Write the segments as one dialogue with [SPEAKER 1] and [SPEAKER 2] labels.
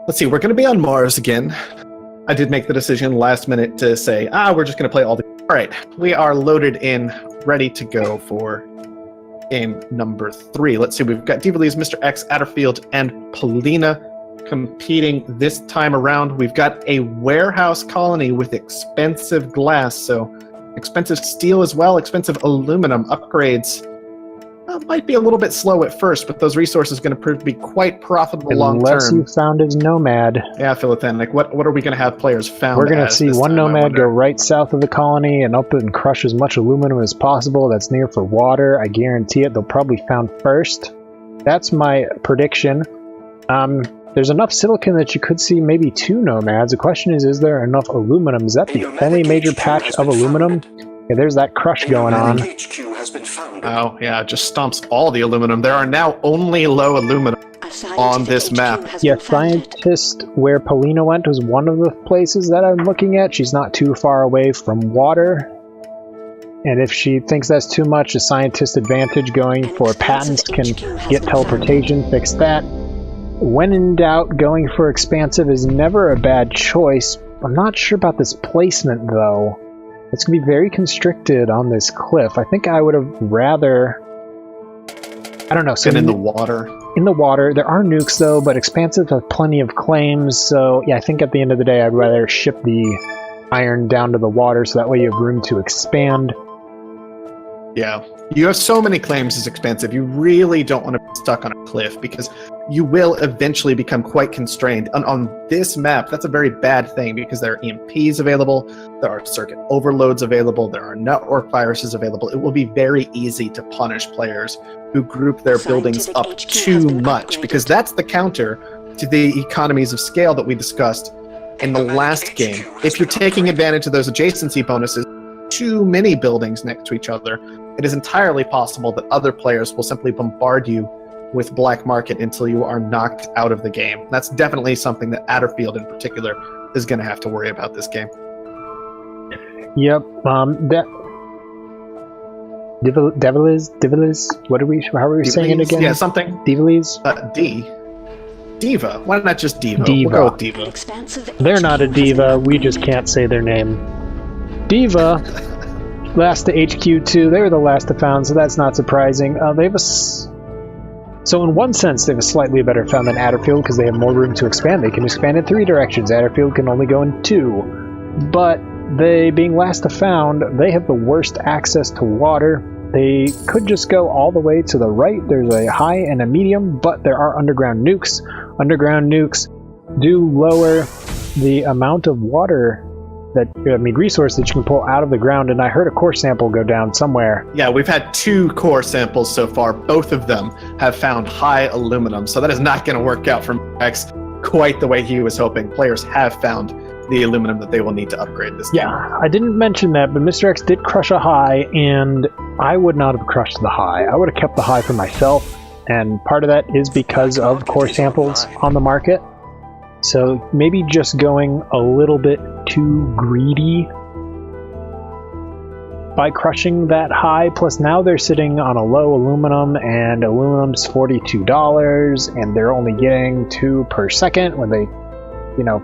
[SPEAKER 1] Let's see, we're going to be on Mars again. I did make the decision last minute to say, we're just going to play all the... All right, we are loaded in, ready to go for game number 3. Let's see, we've got Divali's, Mr. X, Adderfield, and Polina competing this time around. We've got a warehouse colony with expensive glass, so expensive steel as well, expensive aluminum upgrades. Might be a little bit slow at first, but those resources are going to prove to be quite profitable long term.
[SPEAKER 2] Unless you found his nomad.
[SPEAKER 1] Yeah, Philothenic. What are we going to have players found?
[SPEAKER 2] We're going to see one nomad go right south of the colony and up and crush as much aluminum as possible that's near for water. I guarantee it. They'll probably found first. That's my prediction. There's enough silicon that you could see maybe 2 nomads. The question is there enough aluminum? Is that the only major patch of aluminum? Yeah, there's that crush going on.
[SPEAKER 1] Oh, yeah, it just stomps all the aluminum. There are now only low aluminum on this map.
[SPEAKER 2] Yeah, Scientist, where Polina went, was one of the places that I'm looking at. She's not too far away from water. And if she thinks that's too much, a Scientist advantage going for patents can get teleportation, fix that. When in doubt, going for expansive is never a bad choice. I'm not sure about this placement, though. It's going to be very constricted on this cliff. I think I would have rather... I don't know.
[SPEAKER 1] So in the water.
[SPEAKER 2] In the water. There are nukes, though, but expansive have plenty of claims. So, yeah, I think at the end of the day, I'd rather ship the iron down to the water so that way you have room to expand.
[SPEAKER 1] Yeah. You have so many claims as expensive. You really don't want to be stuck on a cliff because you will eventually become quite constrained. On this map, that's a very bad thing because there are EMPs available, there are circuit overloads available, there are network viruses available. It will be very easy to punish players who group their buildings up too much because that's the counter to the economies of scale that we discussed in the last game. If you're taking advantage of those adjacency bonuses, too many buildings next to each other, it is entirely possible that other players will simply bombard you with black market until you are knocked out of the game. That's definitely something that Adderfield in particular is going to have to worry about this game.
[SPEAKER 2] Yep. Divalis? What are we? How are we saying it again?
[SPEAKER 1] Yeah, something.
[SPEAKER 2] Divalis?
[SPEAKER 1] Diva. Why not just Diva?
[SPEAKER 2] Diva.
[SPEAKER 1] We'll go with Diva.
[SPEAKER 2] They're not a diva. We just can't say their name. Diva. Last to HQ2. They were the last to found, so that's not surprising. They have a... So in one sense, they have a slightly better found than Adderfield because they have more room to expand. They can expand in 3 directions. Adderfield can only go in 2. But they, being last to found, they have the worst access to water. They could just go all the way to the right. There's a high and a medium, but there are underground nukes. Underground nukes do lower the amount of water resource that you can pull out of the ground, and I heard a core sample go down somewhere.
[SPEAKER 1] Yeah, we've had 2 core samples so far. Both of them have found high aluminum, so that is not going to work out for X quite the way he was hoping. Players have found the aluminum that they will need to upgrade this game.
[SPEAKER 2] Yeah, I didn't mention that, but Mr. X did crush a high, and I would not have crushed the high. I would have kept the high for myself, and part of that is because of core samples on the market. So maybe just going a little bit too greedy by crushing that high. Plus now they're sitting on a low aluminum, and aluminum's $42, and they're only getting 2 per second when they,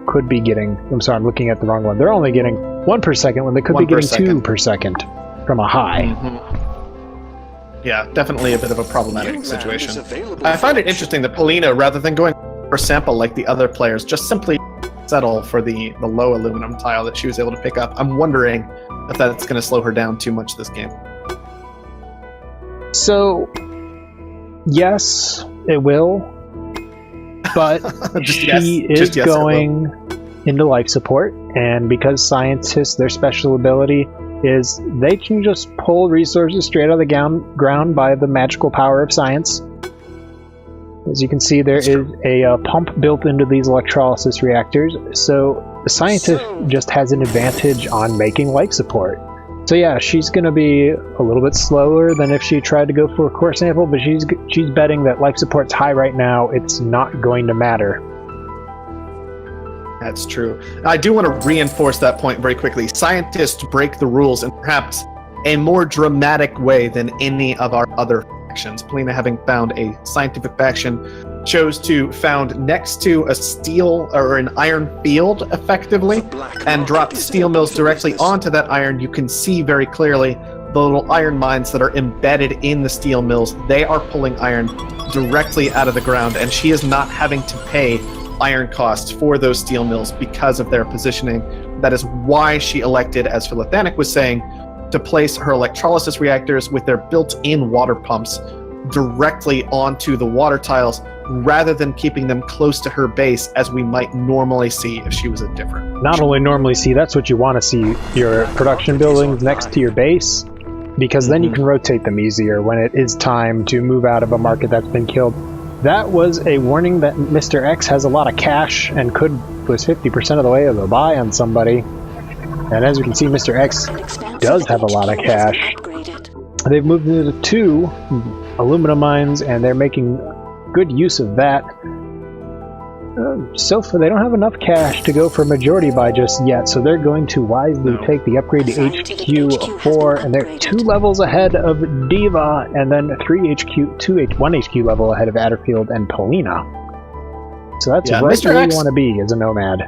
[SPEAKER 2] could be getting... I'm sorry, I'm looking at the wrong one. They're only getting 1 per second when they could be getting 2 per second from a high.
[SPEAKER 1] Mm-hmm. Yeah, definitely a bit of a problematic situation. I find it interesting that Polina, rather than going for sample like the other players, just simply settle for the low aluminum tile that she was able to pick up. I'm wondering if that's going to slow her down too much this game.
[SPEAKER 2] So, yes, it will, but she is going into life support, and because scientists, their special ability is they can just pull resources straight out of the ground by the magical power of science. As you can see, there is a pump built into these electrolysis reactors, so the scientist just has an advantage on making life support. So yeah, she's going to be a little bit slower than if she tried to go for a core sample, but she's betting that life support's high right now. It's not going to matter.
[SPEAKER 1] That's true. I do want to reinforce that point very quickly. Scientists break the rules in perhaps a more dramatic way than any of our other factions. Polina having found a scientific faction chose to found next to a steel or an iron field, effectively, and dropped steel mills directly onto that iron. You can see very clearly the little iron mines that are embedded in the steel mills. They are pulling iron directly out of the ground, and she is not having to pay iron costs for those steel mills because of their positioning. That is why she elected, as Philothanic was saying, to place her electrolysis reactors with their built-in water pumps directly onto the water tiles, rather than keeping them close to her base as we might normally see if she was a different.
[SPEAKER 2] Not only normally see, that's what you want to see, your production buildings next to your base, because then you can rotate them easier when it is time to move out of a market that's been killed. That was a warning that Mr. X has a lot of cash and was 50% of the way of the buy on somebody. And as we can see, Mr. X does have a lot of cash. They've moved into 2 aluminum mines, and they're making good use of that. So far, they don't have enough cash to go for majority buy just yet, so they're going to wisely take the upgrade to HQ4, and they're 2 levels ahead of Diva, and then 1 HQ level ahead of Adderfield and Polina. So that's right where you want to be as a nomad.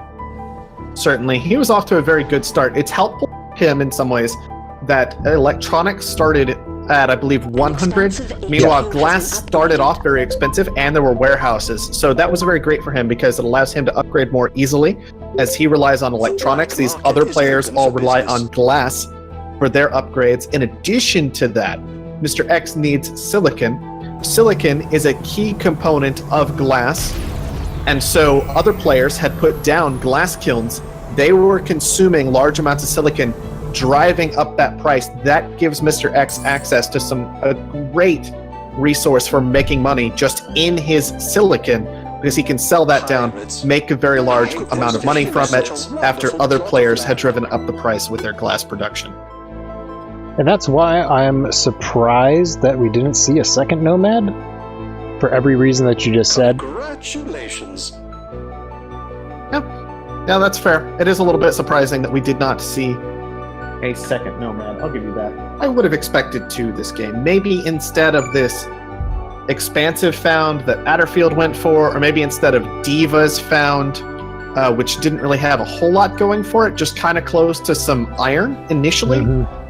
[SPEAKER 1] Certainly. He was off to a very good start. It's helpful for him in some ways that electronics started at, I believe, 100. Meanwhile, glass started off very expensive, and there were warehouses. So that was very great for him because it allows him to upgrade more easily. As he relies on electronics, these other players all rely on glass for their upgrades. In addition to that, Mr. X needs silicon. Silicon is a key component of glass, and so other players had put down glass kilns. They were consuming large amounts of silicon, driving up that price. That gives Mr. X access to a great resource for making money just in his silicon, because he can sell that down, make a very large amount of money from it after other players had driven up the price with their glass production.
[SPEAKER 2] And that's why I'm surprised that we didn't see a second nomad, for every reason that you just said.
[SPEAKER 3] Congratulations.
[SPEAKER 1] Yeah, that's fair. It is a little bit surprising that we did not see a second nomad. I'll give you that. I would have expected 2 this game. Maybe instead of this expansive found that Adderfield went for, or maybe instead of Diva's found, which didn't really have a whole lot going for it, just kind of close to some iron initially,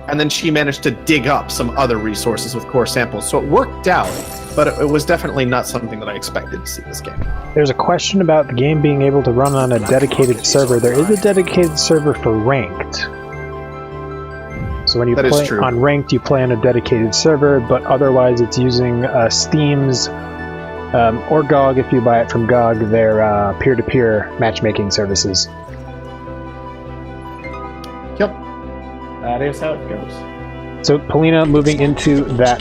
[SPEAKER 1] and then she managed to dig up some other resources with core samples. So it worked out, but it was definitely not something that I expected to see this game.
[SPEAKER 2] There's a question about the game being able to run on a dedicated server. There is a dedicated server for ranked. So when you play on ranked, you play on a dedicated server, but otherwise it's using Steam's or GOG, if you buy it from GOG, their peer-to-peer matchmaking services.
[SPEAKER 1] Yep. That is how it goes.
[SPEAKER 2] So Polina moving into that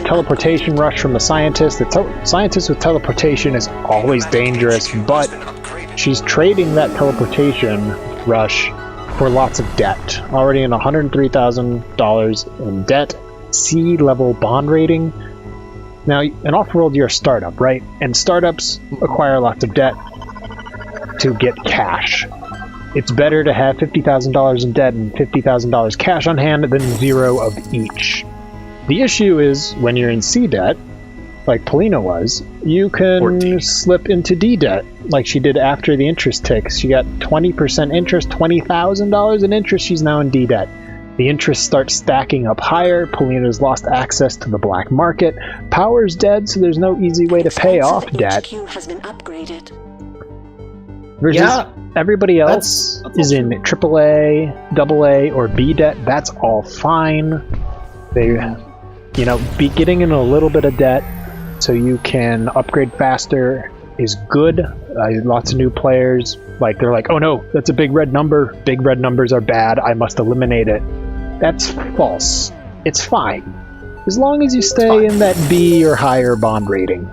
[SPEAKER 2] teleportation rush from the scientist. The scientist with teleportation is always dangerous, but she's trading that teleportation rush for lots of debt. Already in $103,000 in debt, C-level bond rating. Now, in Offworld, you're a startup, right? And startups acquire lots of debt to get cash. It's better to have $50,000 in debt and $50,000 cash on hand than 0 of each. The issue is, when you're in C debt, like Polina was, you can slip into D debt, like she did after the interest ticks. She got 20% interest, $20,000 in interest, she's now in D debt. The interest starts stacking up higher, Polina's lost access to the black market, power's dead, so there's no easy way to pay off debt. Versus everybody else is in AAA, AA, or B debt. That's all fine. They, be getting in a little bit of debt so you can upgrade faster is good. Lots of new players, they're like, oh no, that's a big red number. Big red numbers are bad. I must eliminate it. That's false. It's fine. As long as you stay in that B or higher bond rating.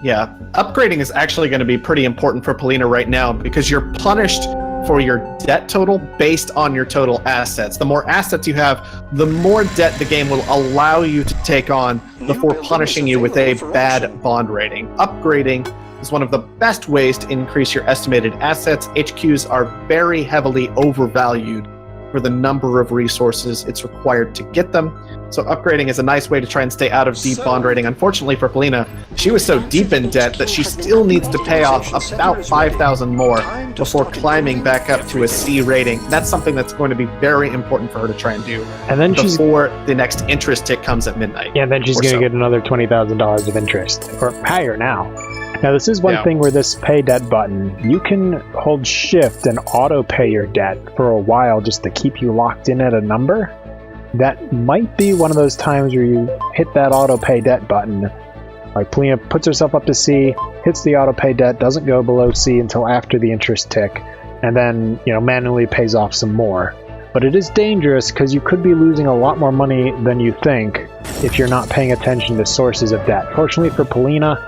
[SPEAKER 1] Yeah, upgrading is actually going to be pretty important for Polina right now because you're punished for your debt total based on your total assets. The more assets you have, the more debt the game will allow you to take on before punishing you with a bad bond rating. Upgrading is one of the best ways to increase your estimated assets. HQs are very heavily overvalued for the number of resources it's required to get them. So upgrading is a nice way to try and stay out of deep bond rating. Unfortunately for Polina, she was so deep in debt that she still needs to pay off about 5,000 more before climbing back up to a C rating. That's something that's going to be very important for her to try and do
[SPEAKER 2] And then
[SPEAKER 1] before the next interest tick comes at midnight.
[SPEAKER 2] Yeah, then she's going to get another $20,000 of interest, or higher now. Now, this is one thing where this pay debt button, you can hold shift and auto pay your debt for a while just to keep you locked in at a number. That might be one of those times where you hit that auto pay debt button. Like Polina puts herself up to C, hits the auto pay debt, doesn't go below C until after the interest tick, and then, manually pays off some more. But it is dangerous because you could be losing a lot more money than you think if you're not paying attention to sources of debt. Fortunately for Polina,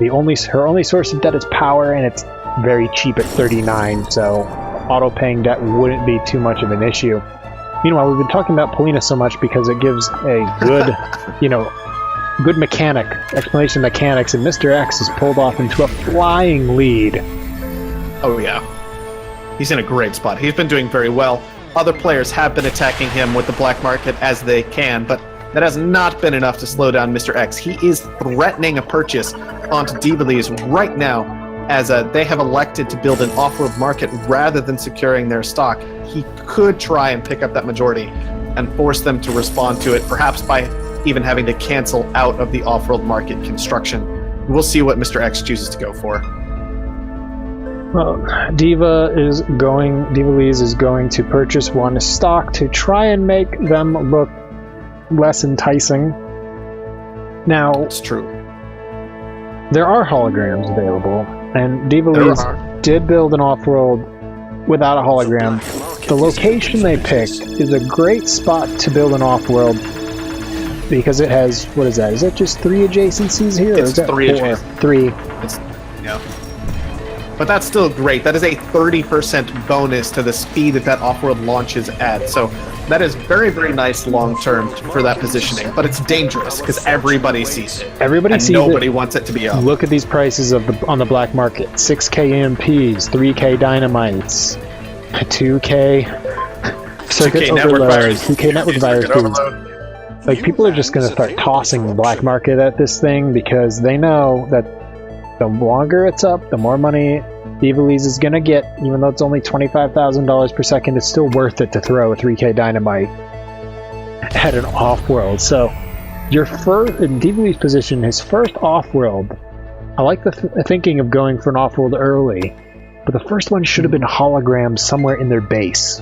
[SPEAKER 2] her only source of debt is power, and it's very cheap at 39, so auto-paying debt wouldn't be too much of an issue. Meanwhile, we've been talking about Polina so much because it gives a good, good explanation of mechanics, and Mr. X is pulled off into a flying lead.
[SPEAKER 1] Oh yeah. He's in a great spot. He's been doing very well. Other players have been attacking him with the black market as they can, but that has not been enough to slow down Mr. X. He is threatening a purchase onto Divalis right now, as they have elected to build an off-world market rather than securing their stock. He could try and pick up that majority and force them to respond to it, perhaps by even having to cancel out of the off-world market construction. We'll see what Mr. X chooses to go for.
[SPEAKER 2] Well, Divalis is going to purchase one stock to try and make them look less enticing. Now,
[SPEAKER 1] it's true.
[SPEAKER 2] There are holograms available, and Divalis did build an off-world without a hologram. The location they picked is a great spot to build an off-world because it has, what is that? Is that just 3 adjacencies here?
[SPEAKER 1] It's
[SPEAKER 2] or is that
[SPEAKER 1] 3
[SPEAKER 2] 4?
[SPEAKER 1] adjacencies.
[SPEAKER 2] 3.
[SPEAKER 1] But that's still great. That is a 30% bonus to the speed that off-world launches at. So that is very, very nice long-term for that positioning. But it's dangerous because everybody sees it.
[SPEAKER 2] Everybody sees it.
[SPEAKER 1] Nobody wants it to be up.
[SPEAKER 2] Look at these prices on the black market. 6K EMPs, 3K dynamites, 2K circuit overloads, 2K network viruses. Like, people are just going to start tossing the black market at this thing because they know that the longer it's up, the more money Divalis is going to get. Even though it's only $25,000 per second, it's still worth it to throw a 3K dynamite at an off-world. So, your first, in Divalis' position, his first off-world, I like the thinking of going for an off-world early, but the first one should have been holograms somewhere in their base.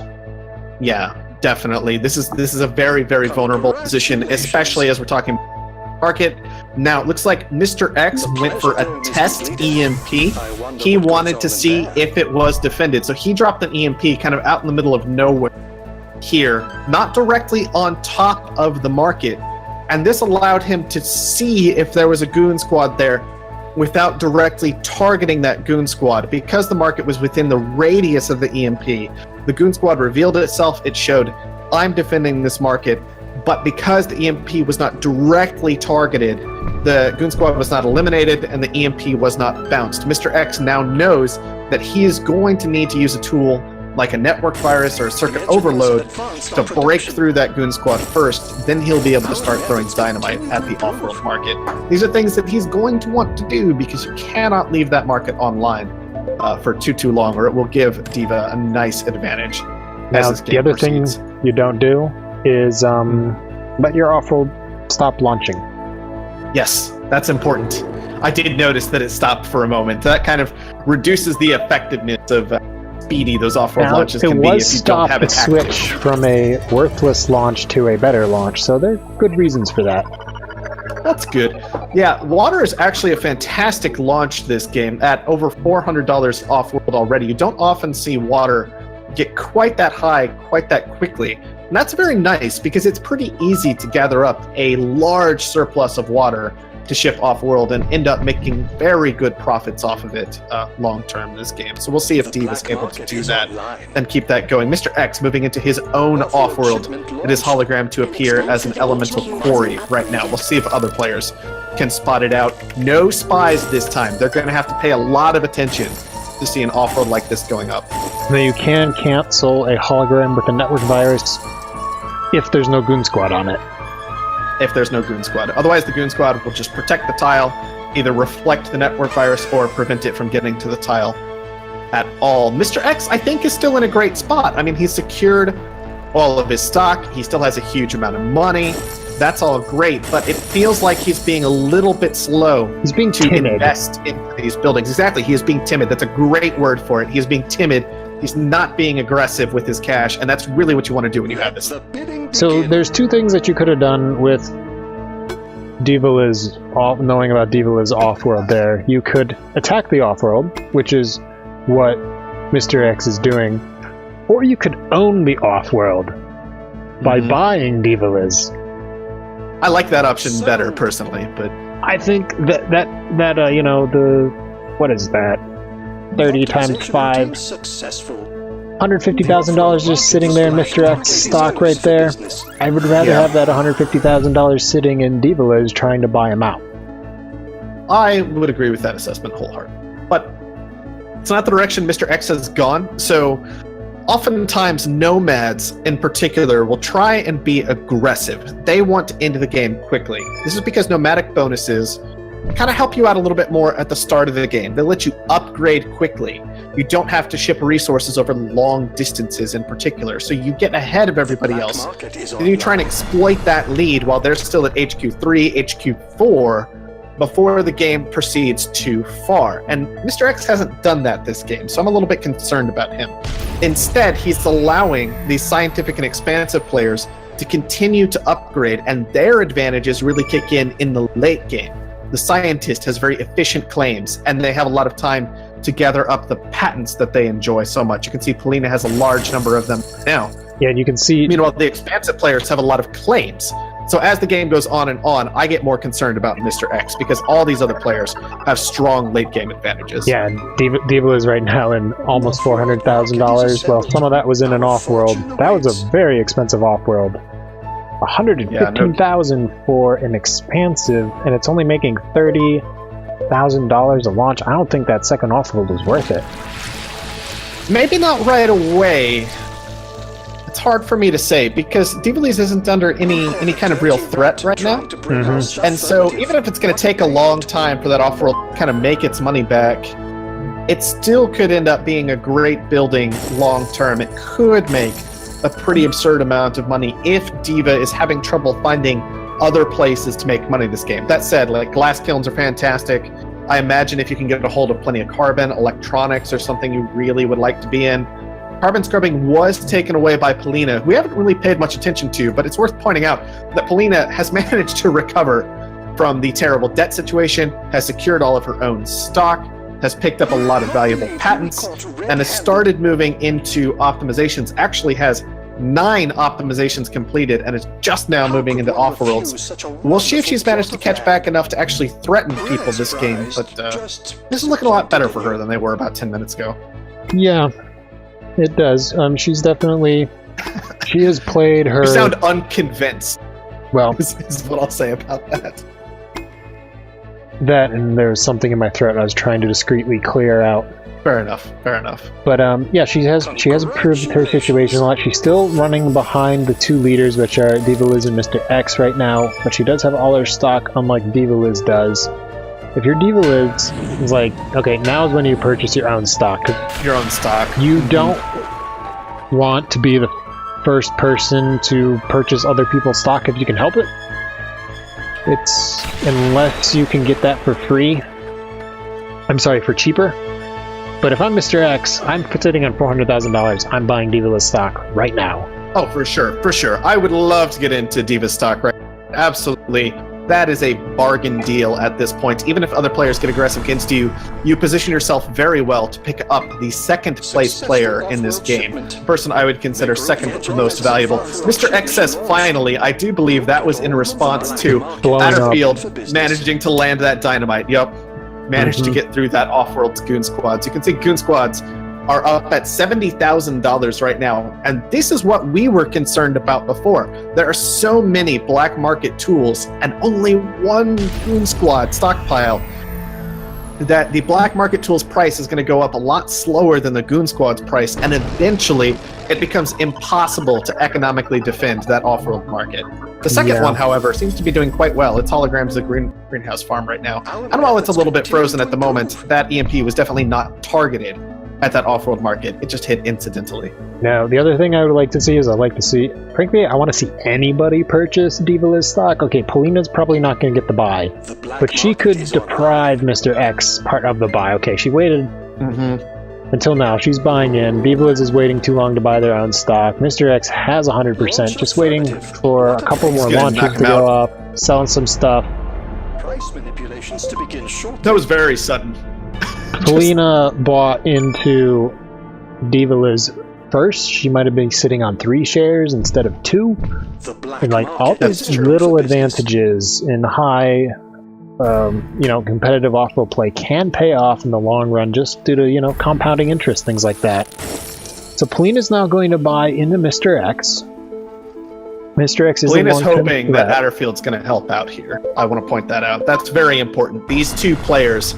[SPEAKER 1] Yeah, definitely. This is a very, very vulnerable position, especially as we're talking market. Now, it looks like Mr. X went for a test EMP. He wanted to see if it was defended. So he dropped an EMP kind of out in the middle of nowhere here, not directly on top of the market. And this allowed him to see if there was a goon squad there without directly targeting that goon squad. Because the market was within the radius of the EMP, the goon squad revealed itself. It showed, I'm defending this market. But because the EMP was not directly targeted, the goon squad was not eliminated and the EMP was not bounced. Mr. X now knows that he is going to need to use a tool like a network virus or a circuit overload to break through that goon squad first. Then he'll be able to start throwing dynamite at the off-world market. These are things that he's going to want to do because you cannot leave that market online for too long, or it will give Diva a nice advantage.
[SPEAKER 2] Now, the other thing you don't do is let your off-world stop launching.
[SPEAKER 1] Yes, that's important. I did notice that it stopped for a moment. That kind of reduces the effectiveness of speedy those off-world launches can be if you don't have it active.
[SPEAKER 2] It was switch from a worthless launch to a better launch, so there are good reasons for that.
[SPEAKER 1] That's good. Yeah, water is actually a fantastic launch this game at over $400 off-world already. You don't often see water get quite that high, quite that quickly. And that's very nice because it's pretty easy to gather up a large surplus of water to ship off-world and end up making very good profits off of it long-term this game. So we'll see if Diva is able to do that and keep that going. Mr. X moving into his own off-world. It is hologram to appear as an elemental quarry right now. We'll see if other players can spot it out. No spies this time. They're going to have to pay a lot of attention to see an off-world like this going up.
[SPEAKER 2] Now you can cancel a hologram with a network virus if there's no Goon Squad on it.
[SPEAKER 1] If there's no Goon Squad. Otherwise, the Goon Squad will just protect the tile, either reflect the network virus or prevent it from getting to the tile at all. Mr. X, I think, is still in a great spot. I mean, he's secured all of his stock. He still has a huge amount of money. That's all great, but it feels like he's being a little bit slow.
[SPEAKER 2] He's being timid.
[SPEAKER 1] Invest into these buildings. Exactly, he is being timid. That's a great word for it. He is being timid. He's not being aggressive with his cash, and that's really what you want to do when you have this.
[SPEAKER 2] So there's two things that you could have done with knowing about Diva-Liz Offworld there. You could attack the Offworld, which is what Mr. X is doing, or you could own the Offworld by buying Diva-Liz.
[SPEAKER 1] I like that option better, personally, but
[SPEAKER 2] I think that what is that? 30 times 5. $150,000 just sitting there in Mr. X stock right there. I would rather have that $150,000 sitting in Diva-Liz trying to buy him out.
[SPEAKER 1] I would agree with that assessment wholeheartedly. But it's not the direction Mr. X has gone, so oftentimes nomads in particular will try and be aggressive. They want into the game quickly. This is because nomadic bonuses kind of help you out a little bit more at the start of the game. They let you upgrade quickly. You don't have to ship resources over long distances in particular, so you get ahead of everybody else. Then you try and exploit that lead while they're still at HQ3, HQ4, before the game proceeds too far. And Mr. X hasn't done that this game, so I'm a little bit concerned about him. Instead, he's allowing these scientific and expansive players to continue to upgrade, and their advantages really kick in the late game. The scientist has very efficient claims, and they have a lot of time to gather up the patents that they enjoy so much. You can see Polina has a large number of them now.
[SPEAKER 2] Yeah, and you can see...
[SPEAKER 1] Meanwhile, the expansive players have a lot of claims. So as the game goes on and on, I get more concerned about Mr. X because all these other players have strong late game advantages.
[SPEAKER 2] Yeah, Diva is right now in almost $400,000. Well, some of that was in an Offworld. That was a very expensive Offworld. $115,000 for an expansive, and it's only making $30,000 a launch. I don't think that second Offworld was worth it.
[SPEAKER 1] Maybe not right away. It's hard for me to say because Diva-Liz isn't under any kind of real threat right now. And so even if it's going to take a long time for that Offworld to kind of make its money back, it still could end up being a great building long term. It could make a pretty absurd amount of money if Diva is having trouble finding other places to make money this game. That said, like, glass kilns are fantastic. I imagine if you can get a hold of plenty of carbon, electronics or something you really would like to be in. Carbon scrubbing was taken away by Polina, who we haven't really paid much attention to, but it's worth pointing out that Polina has managed to recover from the terrible debt situation, has secured all of her own stock, has picked up a lot of valuable patents, and has started moving into optimizations. Actually has 9 optimizations completed and is just now moving into Offworlds. We'll see if she's managed to catch back enough to actually threaten people this game, but this is looking a lot better for her than they were about 10 minutes ago.
[SPEAKER 2] Yeah, it does. She's definitely... She has played her...
[SPEAKER 1] You sound unconvinced.
[SPEAKER 2] Well...
[SPEAKER 1] is what I'll say about that.
[SPEAKER 2] That, and there was something in my throat I was trying to discreetly clear out.
[SPEAKER 1] Fair enough.
[SPEAKER 2] But yeah, she has improved her situation a lot. She's still running behind the 2 leaders, which are Diva-Liz and Mr. X right now, but she does have all her stock, unlike Diva-Liz does. If you're Diva-Liz, it's like, okay, now is when you purchase your own stock.
[SPEAKER 1] Your own stock.
[SPEAKER 2] You don't want to be the first person to purchase other people's stock if you can help it. It's unless you can get that for free. I'm sorry, for cheaper. But if I'm Mr. X, I'm sitting on $400,000. I'm buying Diva-Liz stock right now.
[SPEAKER 1] Oh, for sure. I would love to get into Diva stock right now. Absolutely. That is a bargain deal at this point. Even if other players get aggressive against you, you position yourself very well to pick up the second place player in this game. Person I would consider second most valuable. Mr. X says, finally. I do believe that was in response to Atterfield managing to land that dynamite. Yup. Managed to get through that Offworld Goon Squads. You can see Goon Squads are up at $70,000 right now, and this is what we were concerned about before. There are so many black market tools and only one Goon Squad stockpile. that the black market tool's price is going to go up a lot slower than the Goon Squad's price, and eventually it becomes impossible to economically defend that off-world market. The second one, however, seems to be doing quite well. Its holograms the greenhouse farm right now. And while it's a little bit frozen at the moment, that EMP was definitely not targeted at that off-world market. It just hit incidentally.
[SPEAKER 2] Now, the other thing I would like to see is frankly, I want to see anybody purchase Diva Liz stock. Okay, Polina's probably not going to get the buy, but she could deprive Mr. X part of the buy. Okay, she waited until now. She's buying in. Diva Liz is waiting too long to buy their own stock. Mr. X has 100%, just waiting for a couple more launches to go up, selling some stuff.
[SPEAKER 3] Price manipulations to begin shortly.
[SPEAKER 1] That was very sudden.
[SPEAKER 2] Polina bought into Diva Liz first. She might have been sitting on 3 shares instead of 2. And like all these little advantages in high, competitive off-road play can pay off in the long run just due to, compounding interest, things like that. So Polina's now going to buy into Mr. X. Mr. X is
[SPEAKER 1] Polina's hoping that Adderfield's going to help out here. I want to point that out. That's very important. These two players,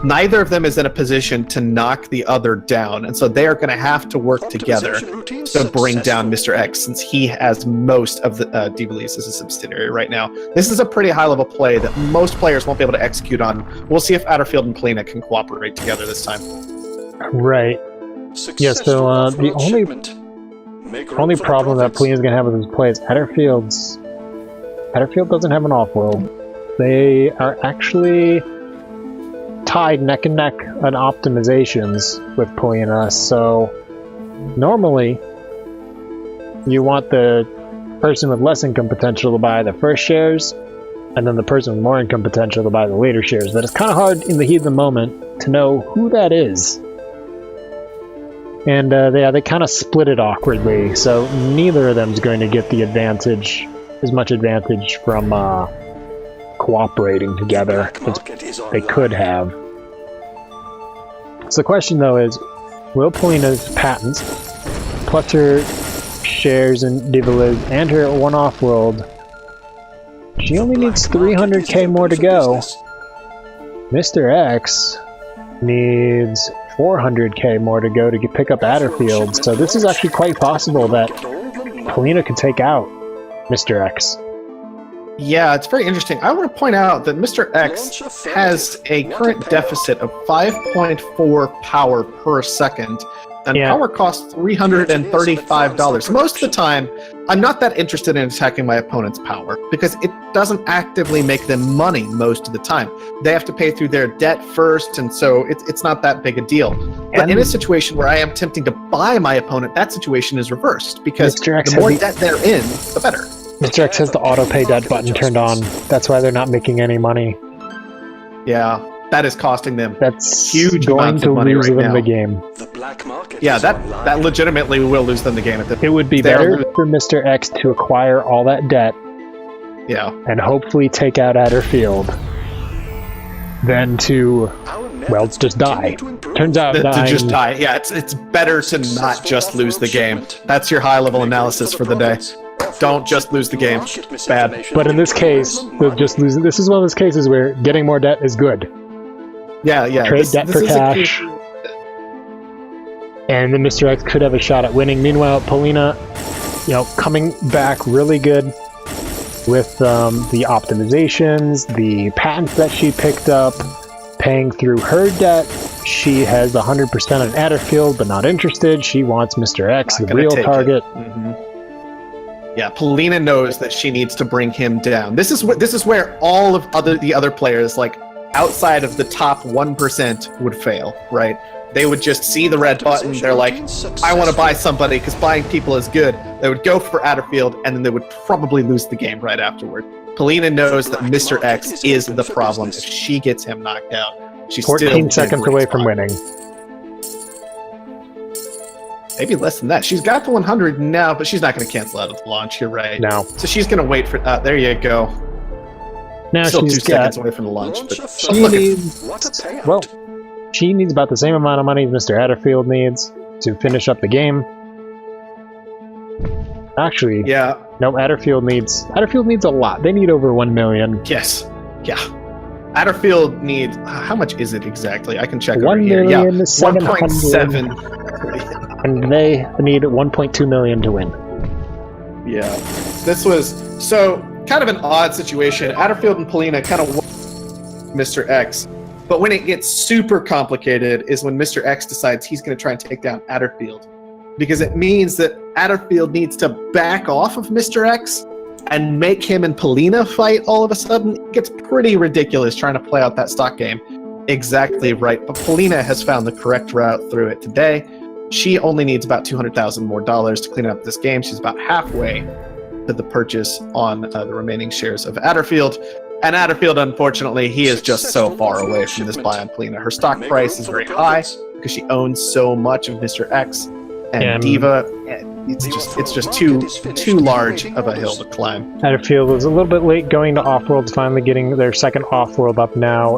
[SPEAKER 1] neither of them is in a position to knock the other down, and so they are going to have to work together to bring down Mr. X, since he has most of the Diva Liz as a subsidiary right now. This is a pretty high-level play that most players won't be able to execute on. We'll see if Adderfield and Polina can cooperate together this time.
[SPEAKER 2] Right. Yeah, so the only problem that Polina's going to have with this play is Adderfield doesn't have an off-world. They are actually tied neck and neck on optimizations with Polina, so normally you want the person with less income potential to buy the first shares, and then the person with more income potential to buy the later shares, but it's kind of hard in the heat of the moment to know who that is. And they kind of split it awkwardly, so neither of them is going to get the advantage, as much advantage from cooperating together as they could have. So the question, though, is, will Polina's patents, plus her shares in Diva Liz and her one off-world, she only needs 300k more to go. Mr. X needs 400k more to go to pick up Adderfield, so this is actually quite possible that Polina could take out Mr. X.
[SPEAKER 1] Yeah, it's very interesting. I want to point out that Mr. X has a current deficit of 5.4 power per second, and power costs $335. Most of the time, I'm not that interested in attacking my opponent's power, because it doesn't actively make them money most of the time. They have to pay through their debt first, and so it's not that big a deal. But in a situation where I am attempting to buy my opponent, that situation is reversed, because the more debt they're in, the better.
[SPEAKER 2] Mr. X has the auto-pay debt button turned on. That's why they're not making any money.
[SPEAKER 1] Yeah, that is costing them
[SPEAKER 2] huge amounts of money right now. Going to lose them the game.
[SPEAKER 3] The black market
[SPEAKER 1] that legitimately will lose them the game.
[SPEAKER 2] It would be better for Mr. X to acquire all that debt and hopefully take out Adderfield than to, well, just die. Turns out
[SPEAKER 1] to just die. Yeah, it's better to not just lose the game. That's your high-level analysis for the day. Don't just lose the game. It's bad.
[SPEAKER 2] But in this case, this is one of those cases where getting more debt is good.
[SPEAKER 1] Yeah.
[SPEAKER 2] Trade debt for cash. And then Mr. X could have a shot at winning. Meanwhile, Polina, coming back really good with the optimizations, the patents that she picked up, paying through her debt. She has 100% on Adderfield, but not interested. She wants Mr. X, the real target.
[SPEAKER 1] Yeah, Polina knows that she needs to bring him down. This is where all of the other players, like outside of the top 1%, would fail, right? They would just see the red button. They're like, I want to buy somebody because buying people is good. They would go for Adderfield, and then they would probably lose the game right afterward. Polina knows that Mr. X is the problem. If she gets him knocked out, she's
[SPEAKER 2] 14 seconds away from winning.
[SPEAKER 1] Maybe less than that. She's got the 100 now, but she's not going to cancel out of the launch. You're right.
[SPEAKER 2] No.
[SPEAKER 1] So she's going to wait for... there you go.
[SPEAKER 2] Now
[SPEAKER 1] still
[SPEAKER 2] she's
[SPEAKER 1] 2 seconds away from the launch. But
[SPEAKER 2] she needs about the same amount of money as Mr. Adderfield needs to finish up the game. Actually, no, Adderfield needs a lot. They need over 1 million.
[SPEAKER 1] Yes. Yeah. Atterfield needs, how much is it exactly? I can check over
[SPEAKER 2] 1
[SPEAKER 1] here. Yeah,
[SPEAKER 2] million 700.
[SPEAKER 1] 1.7.
[SPEAKER 2] And they need 1.2 million to win.
[SPEAKER 1] Yeah. This was, so, kind of an odd situation. Atterfield and Polina kind of Mr. X. But when it gets super complicated is when Mr. X decides he's going to try and take down Atterfield. Because it means that Atterfield needs to back off of Mr. X and make him and Polina fight all of a sudden. It gets pretty ridiculous trying to play out that stock game. Exactly right. But Polina has found the correct route through it today. She only needs about $200,000 more to clean up this game. She's about halfway to the purchase on the remaining shares of Atterfield. And Atterfield, unfortunately, he is just so far away from this buy on Polina. Her stock price is very high because she owns so much of Mr. X and Diva. It's just too large of a hill to climb.
[SPEAKER 2] Atterfield was a little bit late going to Offworld, finally getting their second Offworld up now.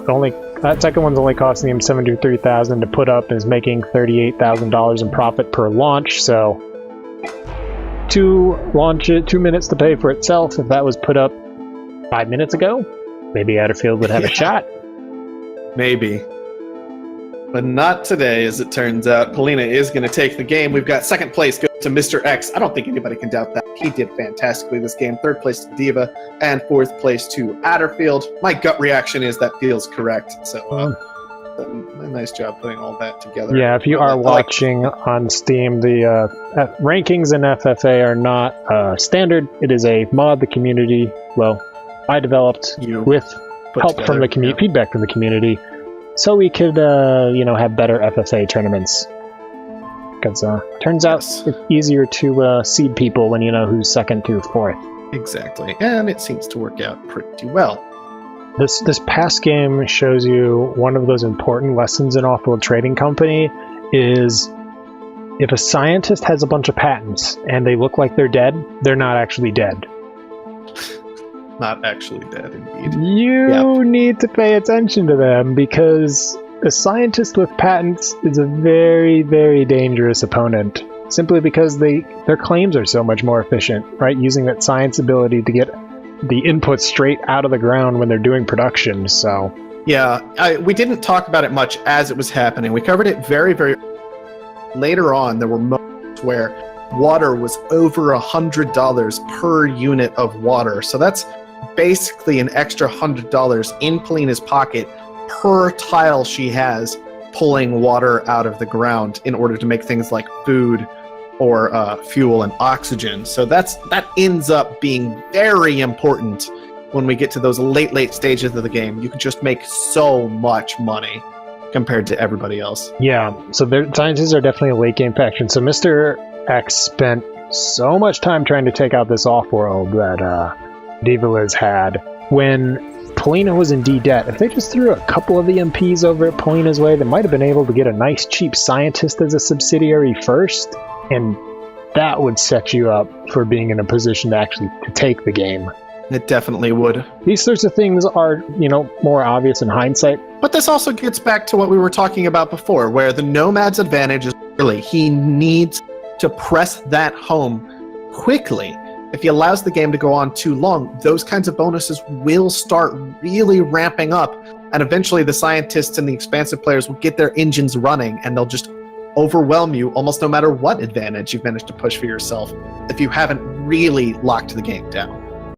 [SPEAKER 2] That second one's only costing him $73,000 to put up and is making $38,000 in profit per launch. So to launch it, 2 minutes to pay for itself. If that was put up 5 minutes ago, maybe Atterfield would have a shot.
[SPEAKER 1] Maybe. But not today, as it turns out. Polina is going to take the game. We've got second place go to Mr. X. I don't think anybody can doubt that. He did fantastically this game. Third place to Diva, and fourth place to Atterfield. My gut reaction is that feels correct. So, a nice job putting all that together.
[SPEAKER 2] Yeah, if you are watching on Steam, the rankings in FFA are not standard. It is a mod the community, I developed with help from the community, feedback from the community, so we could, have better FFA tournaments. Because turns out it's easier to seed people when you know who's second to fourth.
[SPEAKER 1] Exactly, and it seems to work out pretty well.
[SPEAKER 2] This past game shows you one of those important lessons in Offworld Trading Company is if a scientist has a bunch of patents and they look like they're dead, they're not actually dead.
[SPEAKER 1] Not actually dead, indeed.
[SPEAKER 2] You need to pay attention to them because a scientist with patents is a very, very dangerous opponent. Simply because their claims are so much more efficient, right? Using that science ability to get the input straight out of the ground when they're doing production, so...
[SPEAKER 1] Yeah, we didn't talk about it much as it was happening. We covered it very, very... Later on, there were moments where water was over $100 per unit of water. So that's basically an extra $100 in Polina's pocket per tile she has pulling water out of the ground in order to make things like food or fuel and oxygen. So that ends up being very important when we get to those late stages of the game. You can just make so much money compared to everybody else.
[SPEAKER 2] Yeah, so scientists are definitely a late game faction. So Mr. X spent so much time trying to take out this Offworld that Diva Liz had. When Polina was in D-debt, if they just threw a couple of EMPs over at Polina's way, they might have been able to get a nice cheap scientist as a subsidiary first, and that would set you up for being in a position to actually take the game.
[SPEAKER 1] It definitely would.
[SPEAKER 2] These sorts of things are, more obvious in hindsight.
[SPEAKER 1] But this also gets back to what we were talking about before, where the Nomad's advantage is really he needs to press that home quickly. If he allows the game to go on too long, those kinds of bonuses will start really ramping up, and eventually the scientists and the expansive players will get their engines running, and they'll just overwhelm you almost no matter what advantage you've managed to push for yourself if you haven't really locked the game down.